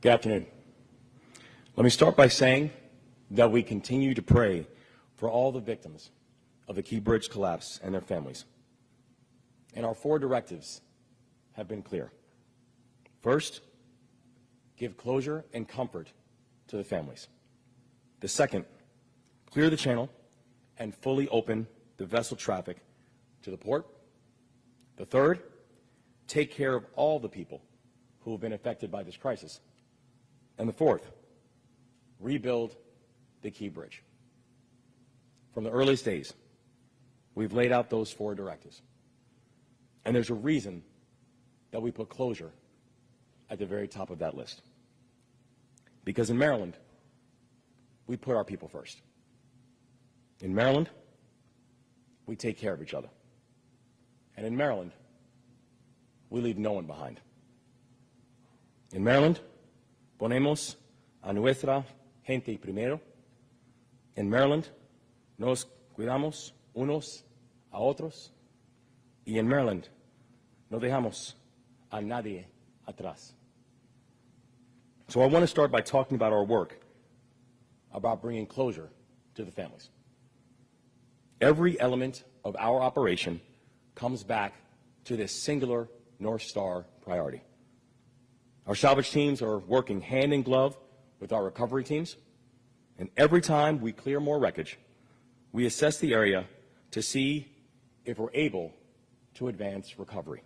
Good afternoon. Let me start by saying that we continue to pray for all the victims of the Key Bridge collapse and their families. And our 4 directives have been clear. First, give closure and comfort to the families. The second, clear the channel and fully open the vessel traffic to the port. The third, take care of all the people who have been affected by this crisis. And the fourth, rebuild the Key Bridge. From the earliest days, we've laid out those 4 directives. And there's a reason that we put closure at the very top of that list. Because in Maryland, we put our people first. In Maryland, we take care of each other. And in Maryland, we leave no one behind. In Maryland, ponemos a nuestra gente primero. En Maryland, nos cuidamos unos a otros. Y en Maryland, no dejamos a nadie atrás. So I want to start by talking about our work, about bringing closure to the families. Every element of our operation comes back to this singular North Star priority. Our salvage teams are working hand in glove with our recovery teams, and every time we clear more wreckage, we assess the area to see if we're able to advance recovery.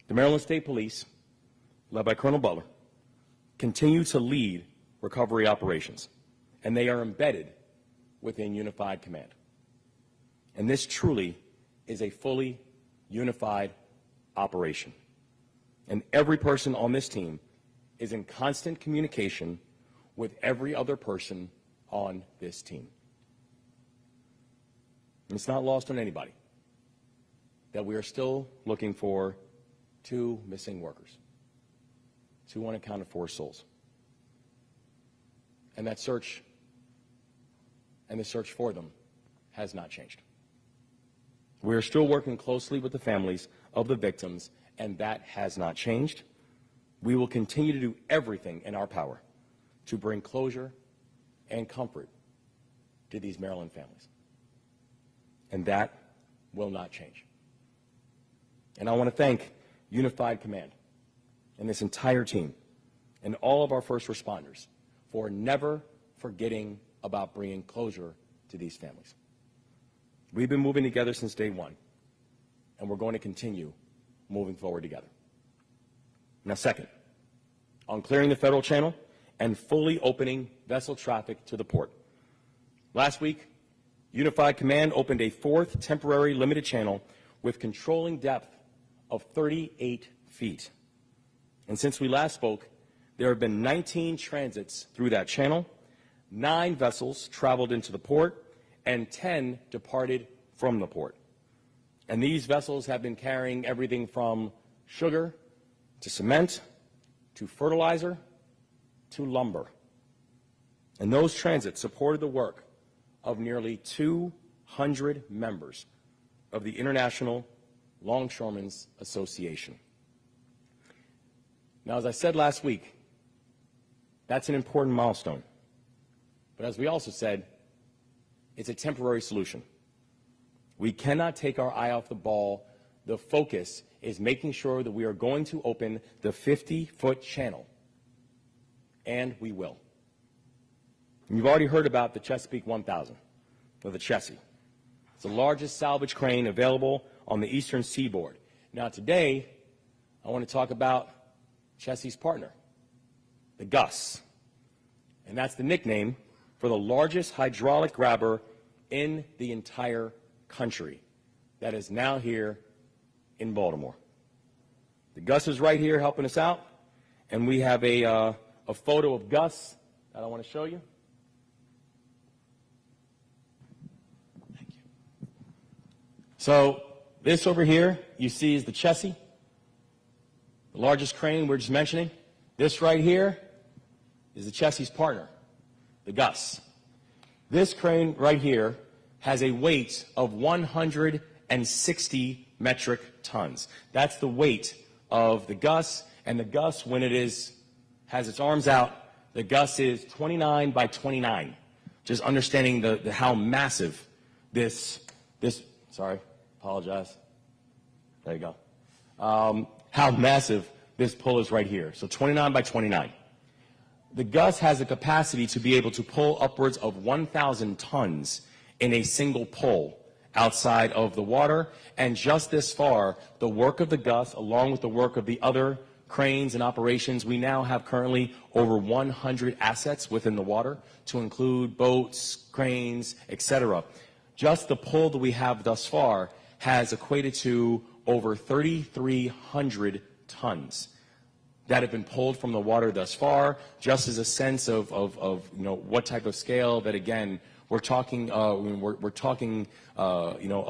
The Maryland State Police, led by Colonel Butler, continue to lead recovery operations, and they are embedded within Unified Command. And this truly is a fully unified operation. And every person on this team is in constant communication with every other person on this team. And it's not lost on anybody that we are still looking for 2 missing workers, 2 unaccounted for souls. And that search and the search for them has not changed. We are still working closely with the families of the victims, and that has not changed. We will continue to do everything in our power to bring closure and comfort to these Maryland families. And that will not change. And I want to thank Unified Command and this entire team and all of our first responders for never forgetting about bringing closure to these families. We've been moving together since day one, and we're going to continue moving forward together. Now, second, on clearing the federal channel and fully opening vessel traffic to the port. Last week, Unified Command opened a 4th temporary limited channel with controlling depth of 38 feet. And since we last spoke, there have been 19 transits through that channel, 9 vessels traveled into the port, and 10 departed from the port. And these vessels have been carrying everything from sugar to cement to fertilizer to lumber. And those transits supported the work of nearly 200 members of the International Longshoremen's Association. Now, as I said last week, that's an important milestone. But as we also said, it's a temporary solution. We cannot take our eye off the ball. The focus is making sure that we are going to open the 50-foot channel, and we will. And you've already heard about the Chesapeake 1000, or the Chessie. It's the largest salvage crane available on the eastern seaboard. Now today, I want to talk about Chessie's partner, the Gus. And that's the nickname for the largest hydraulic grabber in the entire country that is now here in Baltimore. The Gus is right here helping us out, and we have a photo of Gus that I want to show you. Thank you. So this over here you see is the Chessie, the largest crane we're just mentioning. This right here is the Chessie's partner, the Gus. This crane right here has a weight of 160 metric tons. That's the weight of the Gus, and the Gus, when it is has its arms out. The Gus is 29 by 29. Just understanding how massive this, sorry, apologize. There you go. How massive this pull is right here. So 29 by 29. The Gus has the capacity to be able to pull upwards of 1,000 tons in a single pull outside of the water. And just this far, the work of the Gus, along with the work of the other cranes and operations, we now have currently over 100 assets within the water, to include boats, cranes, etc. Just the pull that we have thus far has equated to over 3,300 tons that have been pulled from the water thus far, just as a sense of what type of scale that, again, we're talking a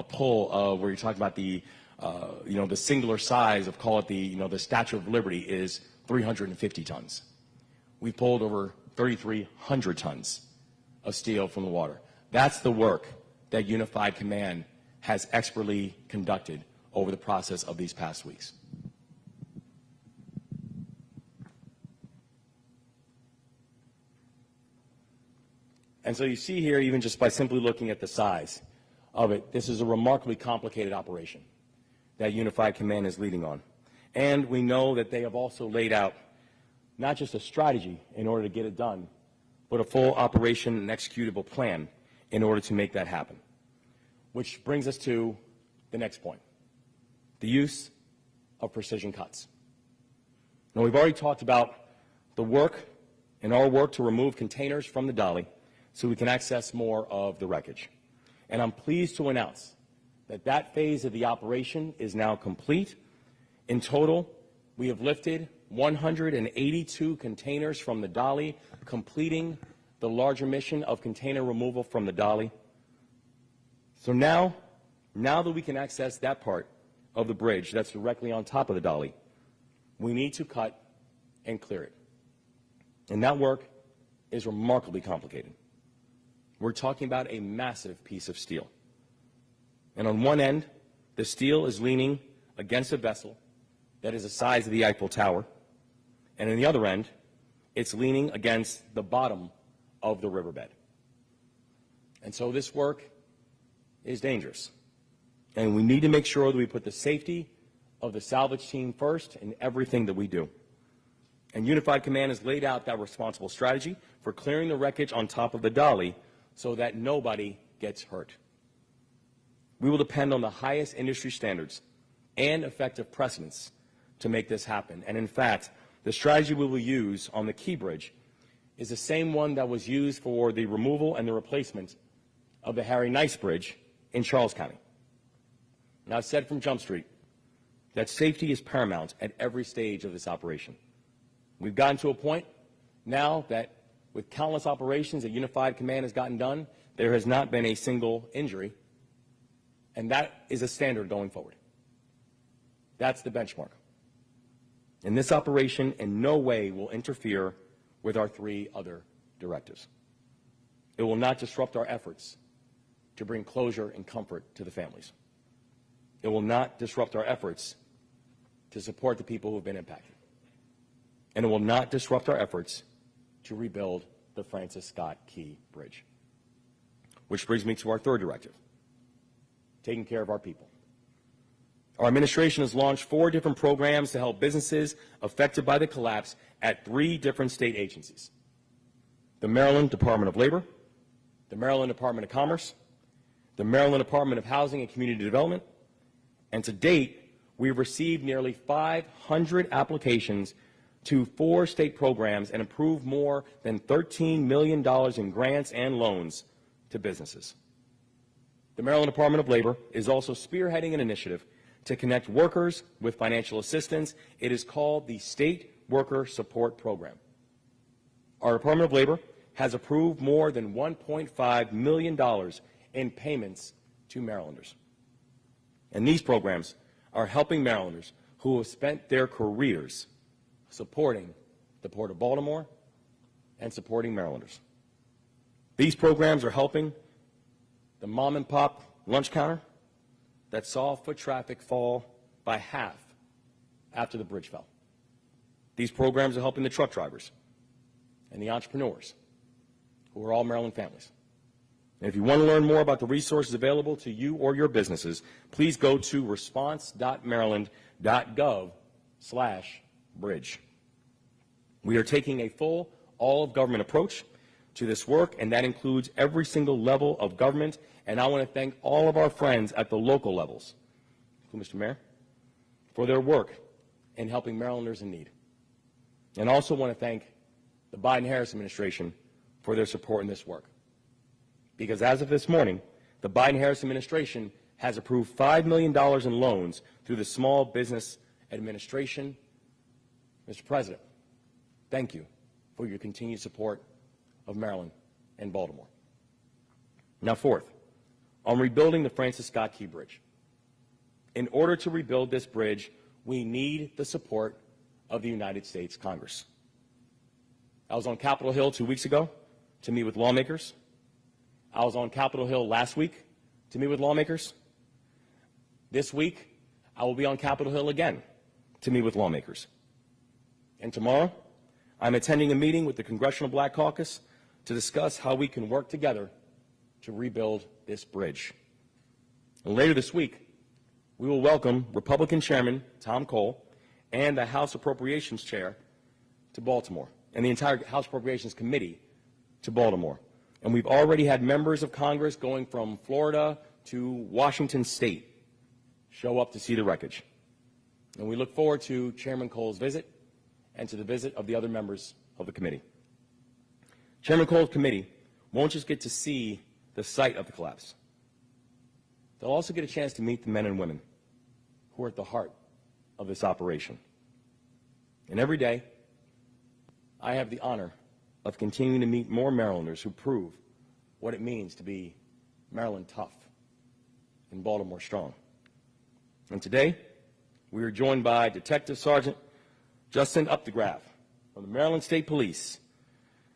pull where you're talking about the the singular size of, call it the Statue of Liberty is 350 tons. We pulled over 3,300 tons of steel from the water. That's the work that Unified Command has expertly conducted over the process of these past weeks. And so you see here, even just by simply looking at the size of it, this is a remarkably complicated operation that Unified Command is leading on. And we know that they have also laid out not just a strategy in order to get it done, but a full operation and executable plan in order to make that happen. Which brings us to the next point, the use of precision cuts. Now, we've already talked about the work and our work to remove containers from the dolly so we can access more of the wreckage. And I'm pleased to announce that that phase of the operation is now complete. In total, we have lifted 182 containers from the dolly, completing the larger mission of container removal from the dolly. So now that we can access that part of the bridge that's directly on top of the dolly, we need to cut and clear it. And that work is remarkably complicated. We're talking about a massive piece of steel. And on one end, the steel is leaning against a vessel that is the size of the Eiffel Tower. And on the other end, it's leaning against the bottom of the riverbed. And so this work is dangerous. And we need to make sure that we put the safety of the salvage team first in everything that we do. And Unified Command has laid out that responsible strategy for clearing the wreckage on top of the dolly so that nobody gets hurt. We will depend on the highest industry standards and effective precedents to make this happen. And in fact, the strategy we will use on the Key Bridge is the same one that was used for the removal and the replacement of the Harry Nice Bridge in Charles County. Now, I've said from Jump Street that safety is paramount at every stage of this operation. We've gotten to a point now that with countless operations that Unified Command has gotten done, there has not been a single injury, and that is a standard going forward. That's the benchmark. And this operation in no way will interfere with our 3 other directives. It will not disrupt our efforts to bring closure and comfort to the families. It will not disrupt our efforts to support the people who have been impacted. And it will not disrupt our efforts to rebuild the Francis Scott Key Bridge. Which brings me to our 3rd directive, taking care of our people. Our administration has launched 4 different programs to help businesses affected by the collapse at 3 different state agencies: the Maryland Department of Labor, the Maryland Department of Commerce, the Maryland Department of Housing and Community Development, and to date, we've received nearly 500 applications to 4 state programs and approved more than $13 million in grants and loans to businesses. The Maryland Department of Labor is also spearheading an initiative to connect workers with financial assistance. It is called the State Worker Support Program. Our Department of Labor has approved more than $1.5 million in payments to Marylanders. And these programs are helping Marylanders who have spent their careers supporting the Port of Baltimore and supporting Marylanders. These programs are helping the mom and pop lunch counter that saw foot traffic fall by half after the bridge fell. These programs are helping the truck drivers and the entrepreneurs, who are all Maryland families. And if you want to learn more about the resources available to you or your businesses, please go to response.maryland.gov/bridge. We are taking a full all-of-government approach to this work, and that includes every single level of government. And I want to thank all of our friends at the local levels, Mr. Mayor, for their work in helping Marylanders in need. And also want to thank the Biden-Harris administration for their support in this work. Because as of this morning, the Biden-Harris administration has approved $5 million in loans through the Small Business Administration. Mr. President, thank you for your continued support of Maryland and Baltimore. Now, fourth, on rebuilding the Francis Scott Key Bridge. In order to rebuild this bridge, we need the support of the United States Congress. I was on Capitol Hill 2 weeks ago to meet with lawmakers. I was on Capitol Hill last week to meet with lawmakers. This week, I will be on Capitol Hill again to meet with lawmakers. And tomorrow, I'm attending a meeting with the Congressional Black Caucus to discuss how we can work together to rebuild this bridge. And later this week, we will welcome Republican Chairman Tom Cole and the House Appropriations Chair to Baltimore, and the entire House Appropriations Committee to Baltimore. And we've already had members of Congress going from Florida to Washington State show up to see the wreckage. And we look forward to Chairman Cole's visit and to the visit of the other members of the committee. Chairman Cole's committee won't just get to see the site of the collapse. They'll also get a chance to meet the men and women who are at the heart of this operation. And every day, I have the honor of continuing to meet more Marylanders who prove what it means to be Maryland tough and Baltimore strong. And today, we are joined by Detective Sergeant Justin Updegraff from the Maryland State Police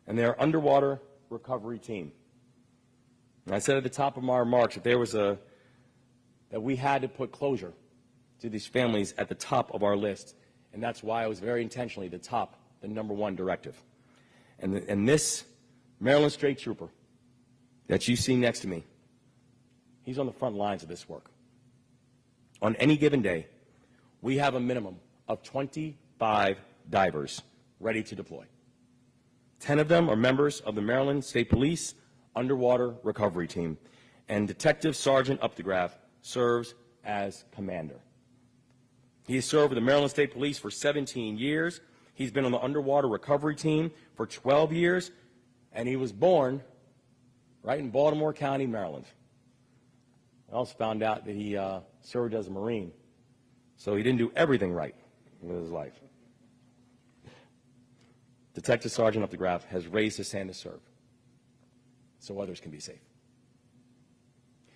and their underwater recovery team. And I said at the top of my remarks that we had to put closure to these families at the top of our list, and that's why I was very intentionally the #1 directive. And this Maryland State Trooper that you see next to me, he's on the front lines of this work. On any given day, we have a minimum of 25 divers ready to deploy. 10 of them are members of the Maryland State Police Underwater Recovery Team, and Detective Sergeant Updegraff serves as commander. He has served with the Maryland State Police for 17 years. He's been on the Underwater Recovery Team for 12 years, and he was born right in Baltimore County, Maryland. I also found out that he served as a Marine, so he didn't do everything right with his life. Detective Sergeant Updegraff has raised his hand to serve so others can be safe.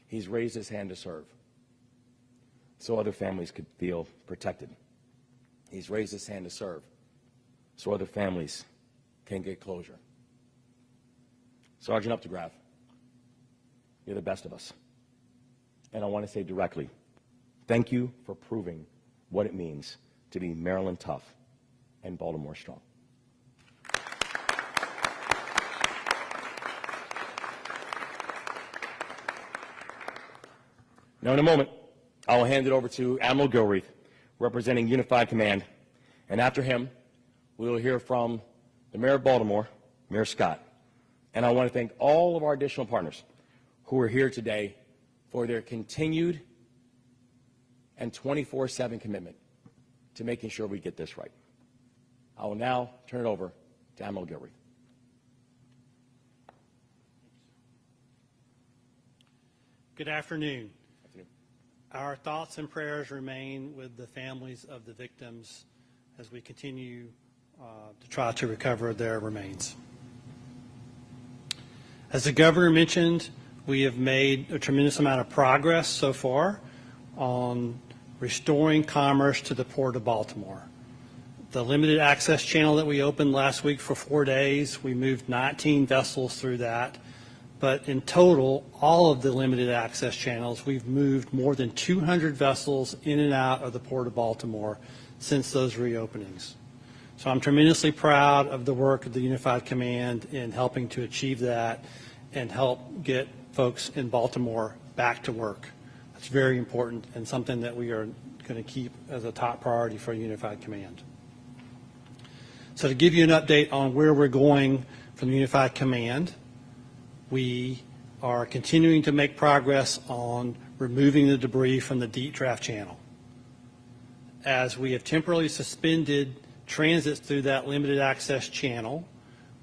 He's raised his hand to serve so other families could feel protected. He's raised his hand to serve so other families can get closure. Sergeant Updegraff, you're the best of us. And I want to say directly, thank you for proving what it means to be Maryland tough and Baltimore strong. Now, in a moment, I will hand it over to Admiral Gilreath, representing Unified Command, and after him, we will hear from the Mayor of Baltimore, Mayor Scott. And I want to thank all of our additional partners who are here today for their continued and 24/7 commitment to making sure we get this right. I will now turn it over to Admiral Gilreath. Good afternoon. Our thoughts and prayers remain with the families of the victims as we continue to try to recover their remains. As the governor mentioned, we have made a tremendous amount of progress so far on restoring commerce to the Port of Baltimore. The limited access channel that we opened last week for 4 days, we moved 19 vessels through that. But in total, all of the limited access channels, we've moved more than 200 vessels in and out of the Port of Baltimore since those reopenings. So I'm tremendously proud of the work of the Unified Command in helping to achieve that and help get folks in Baltimore back to work. That's very important and something that we are going to keep as a top priority for Unified Command. So to give you an update on where we're going from Unified Command, we are continuing to make progress on removing the debris from the deep draft channel. As we have temporarily suspended transits through that limited access channel,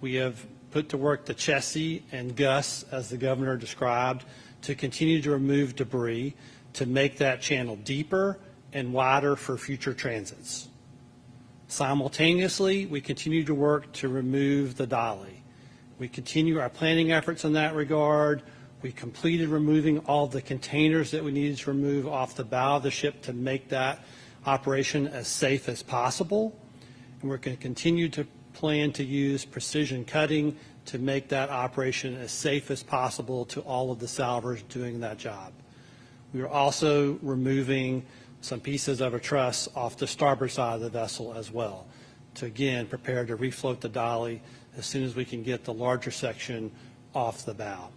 we have put to work the Chessie and Gus, as the governor described, to continue to remove debris to make that channel deeper and wider for future transits. Simultaneously, we continue to work to remove the dolly. We continue our planning efforts in that regard. We completed removing all the containers that we needed to remove off the bow of the ship to make that operation as safe as possible. And we're going to continue to plan to use precision cutting to make that operation as safe as possible to all of the salvors doing that job. We are also removing some pieces of a truss off the starboard side of the vessel as well to, again, prepare to refloat the dolly as soon as we can get the larger section off the bow.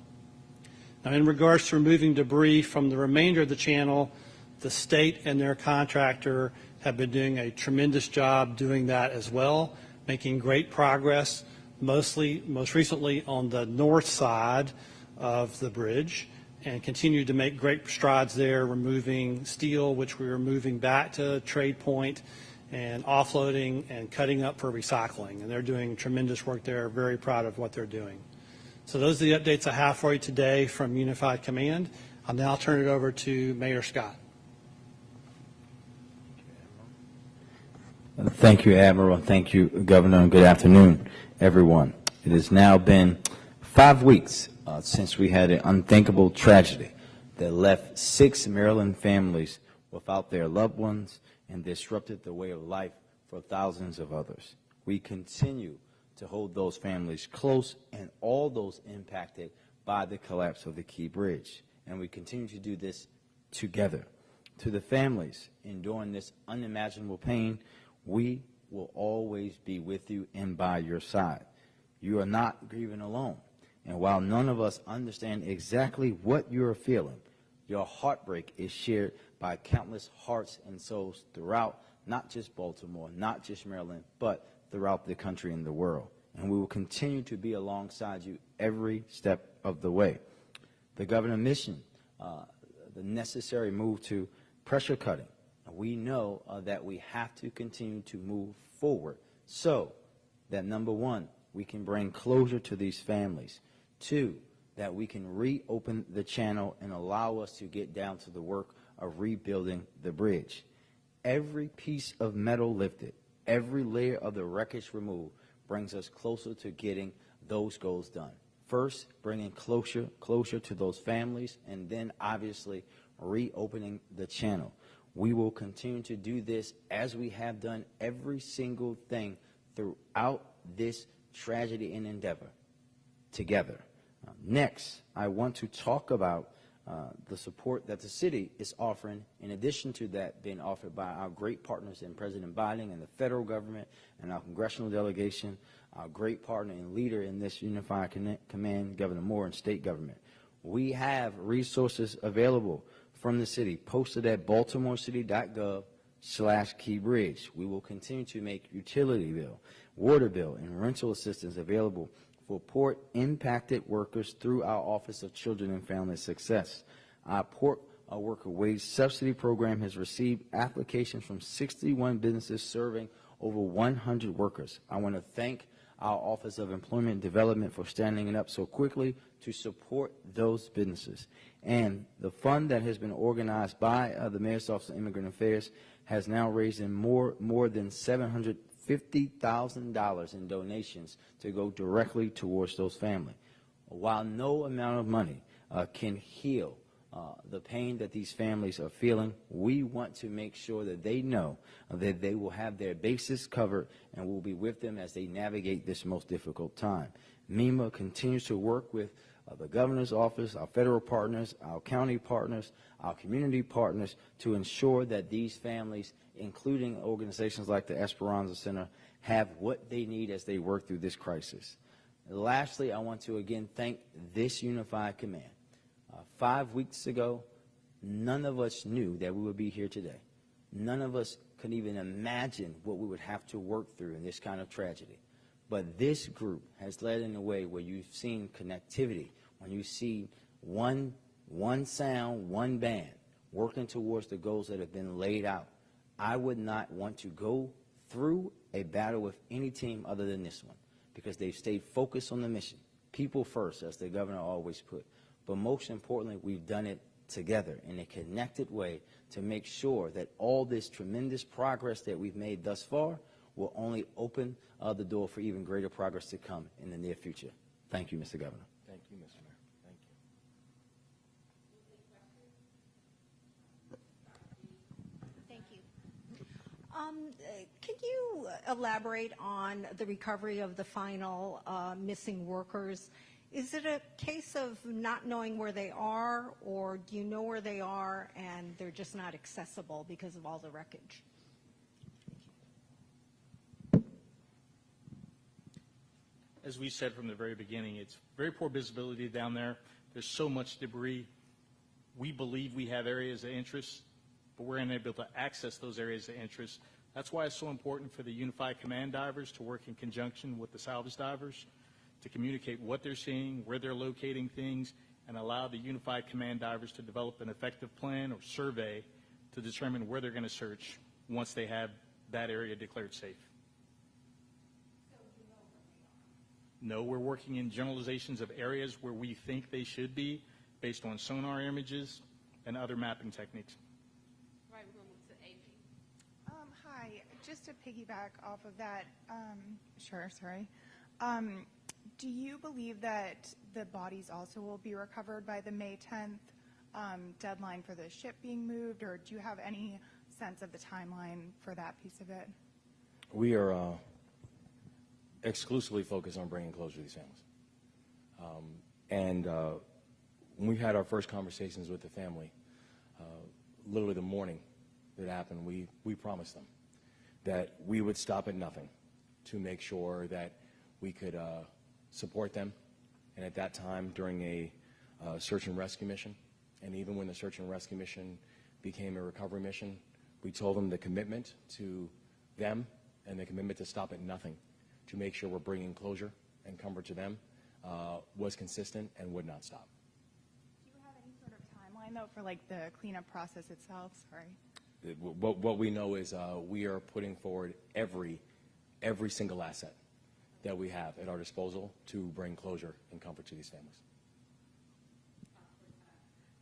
Now, in regards to removing debris from the remainder of the channel, the state and their contractor have been doing a tremendous job doing that as well, making great progress, most recently on the north side of the bridge, and continue to make great strides there, removing steel, which we are moving back to Trade Point, and offloading and cutting up for recycling. And they're doing tremendous work there, very proud of what they're doing. So those are the updates I have for you today from Unified Command. I'll now turn it over to Mayor Scott. Thank you, Admiral, and thank you, Governor, and good afternoon, everyone. It has now been 5 weeks since we had an unthinkable tragedy that left 6 Maryland families without their loved ones and disrupted the way of life for thousands of others. We continue to hold those families close and all those impacted by the collapse of the Key Bridge, and we continue to do this together. To the families enduring this unimaginable pain, we will always be with you and by your side. You are not grieving alone. And while none of us understand exactly what you are feeling, your heartbreak is shared by countless hearts and souls throughout not just Baltimore, not just Maryland, but throughout the country and the world. And we will continue to be alongside you every step of the way. The governor mentioned the necessary move to pressure cutting. We know that we have to continue to move forward so that, number one, we can bring closure to these families. 2, that we can reopen the channel and allow us to get down to the work of rebuilding the bridge. Every piece of metal lifted, every layer of the wreckage removed brings us closer to getting those goals done. First, bringing closure to those families, and then obviously reopening the channel. We will continue to do this as we have done every single thing throughout this tragedy and endeavor together. Next, I want to talk about the support that the city is offering, in addition to that being offered by our great partners in President Biden and the federal government and our congressional delegation, our great partner and leader in this Unified Command, Governor Moore, and state government. We have resources available from the city posted at baltimorecity.gov/keybridge. We will continue to make utility bill, water bill, and rental assistance available for port-impacted workers through our Office of Children and Family Success. Our Port Worker Wage Subsidy Program has received applications from 61 businesses serving over 100 workers. I want to thank our Office of Employment Development for standing up so quickly to support those businesses. And the fund that has been organized by the Mayor's Office of Immigrant Affairs has now raised in more than $750,000 in donations to go directly towards those families. While no amount of money can heal the pain that these families are feeling, we want to make sure that they know that they will have their bases covered and will be with them as they navigate this most difficult time. MEMA continues to work with the governor's office, our federal partners, our county partners, our community partners, to ensure that these families, including organizations like the Esperanza Center, have what they need as they work through this crisis. Lastly, I want to again thank this unified command. 5 weeks ago, none of us knew that we would be here today. None of us could even imagine what we would have to work through in this kind of tragedy. But this group has led in a way where you've seen connectivity, when you see one sound, one band working towards the goals that have been laid out. I would not want to go through a battle with any team other than this one, because they've stayed focused on the mission. People first, as the governor always put. But most importantly, we've done it together in a connected way to make sure that all this tremendous progress that we've made thus far will only open the door for even greater progress to come in the near future. Thank you, Mr. Governor. Thank you, Mr. Mayor. Thank you. Thank you. Can you elaborate on the recovery of the final missing workers? Is it a case of not knowing where they are, or do you know where they are and they're just not accessible because of all the wreckage? As we said from the very beginning, it's very poor visibility down there. There's so much debris. We believe we have areas of interest, but we're unable to access those areas of interest. That's why it's so important for the Unified Command divers to work in conjunction with the salvage divers to communicate what they're seeing, where they're locating things, and allow the Unified Command divers to develop an effective plan or survey to determine where they're going to search once they have that area declared safe. No, we're working in generalizations of areas where we think they should be based on sonar images and other mapping techniques. Right, we're going to move to AP. Hi, just to piggyback off of that, do you believe that the bodies also will be recovered by the May 10th deadline for the ship being moved, or do you have any sense of the timeline for that piece of it? We are exclusively focused on bringing closure to these families. When we had our first conversations with the family, literally the morning that happened, we promised them that we would stop at nothing to make sure that we could support them. And at that time, during a search and rescue mission, and even when the search and rescue mission became a recovery mission, we told them the commitment to them and the commitment to stop at nothing to make sure we're bringing closure and comfort to them was consistent and would not stop. Do you have any sort of timeline, though, for like the cleanup process itself? Sorry. What we know is we are putting forward every single asset that we have at our disposal to bring closure and comfort to these families.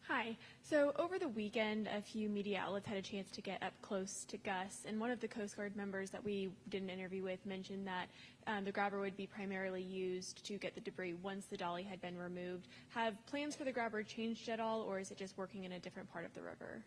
Hi. So over the weekend, a few media outlets had a chance to get up close to Gus, and one of the Coast Guard members that we did an interview with mentioned that the grabber would be primarily used to get the debris once the dolly had been removed. Have plans for the grabber changed at all, or is it just working in a different part of the river?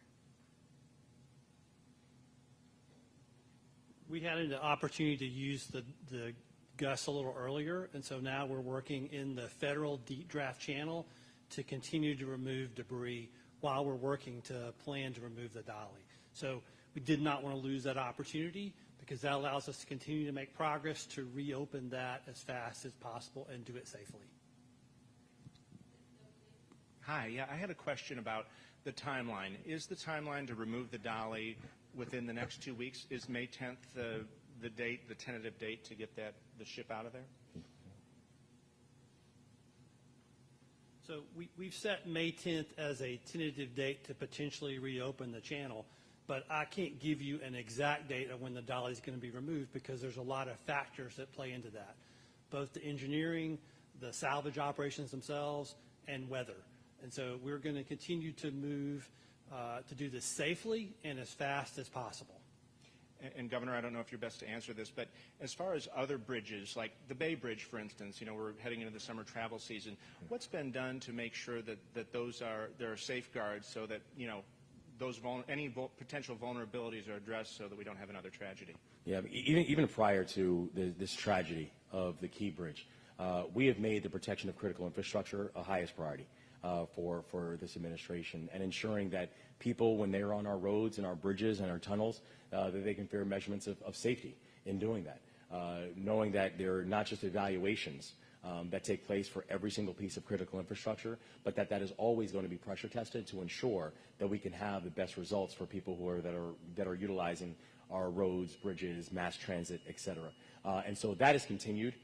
We had an opportunity to use the Gus a little earlier, and so now we're working in the federal deep draft channel to continue to remove debris while we're working to plan to remove the dolly. So we did not want to lose that opportunity, because that allows us to continue to make progress to reopen that as fast as possible and do it safely. Hi, yeah, I had a question about the timeline. Is the timeline to remove the dolly within the next 2 weeks? Is May 10th the date, the tentative date to get the ship out of there? So we've set May 10th as a tentative date to potentially reopen the channel, but I can't give you an exact date of when the dolly is going to be removed, because there's a lot of factors that play into that, both the engineering, the salvage operations themselves, and weather. And so we're going to continue to move to do this safely and as fast as possible. And Governor, I don't know if you're best to answer this, but as far as other bridges, like the Bay Bridge, for instance, we're heading into the summer travel season. What's been done to make sure that there are safeguards so that any potential vulnerabilities are addressed so that we don't have another tragedy? Yeah, even prior to this tragedy of the Key Bridge, we have made the protection of critical infrastructure a highest priority for this administration, and ensuring that people, when they're on our roads and our bridges and our tunnels, that they can fear measurements of safety in doing that, knowing that there are not just evaluations that take place for every single piece of critical infrastructure, but that is always going to be pressure tested to ensure that we can have the best results for people that are utilizing our roads, bridges, mass transit, et cetera. And so that has continued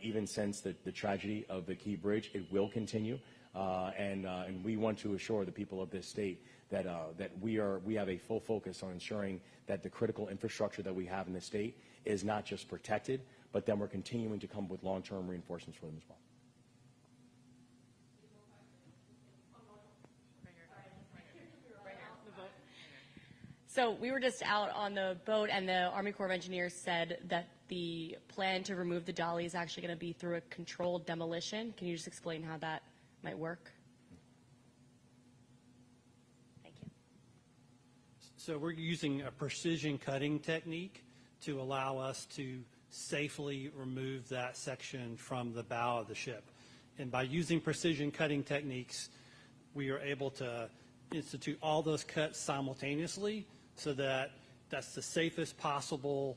even since the tragedy of the Key Bridge. It will continue, and we want to assure the people of this state that we have a full focus on ensuring that the critical infrastructure that we have in the state is not just protected, but then we're continuing to come up with long-term reinforcements for them as well. So we were just out on the boat, and the Army Corps of Engineers said that the plan to remove the dolly is actually going to be through a controlled demolition. Can you just explain how that might work? Thank you. So we're using a precision cutting technique to allow us to safely remove that section from the bow of the ship. And by using precision cutting techniques, we are able to institute all those cuts simultaneously, so that that's the safest possible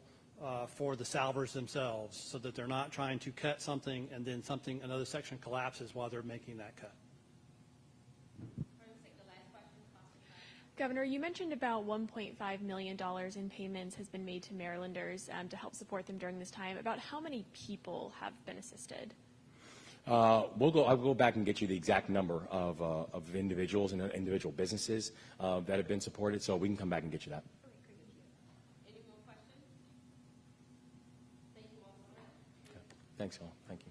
for the salvors themselves, so that they're not trying to cut something and then another section collapses while they're making that cut. Governor, you mentioned about $1.5 million in payments has been made to Marylanders to help support them during this time. About how many people have been assisted? I'll go back and get you the exact number of individuals and individual businesses that have been supported, so we can come back and get you that. Any more questions? Thank you all so much. Okay. Thanks, all. Thank you.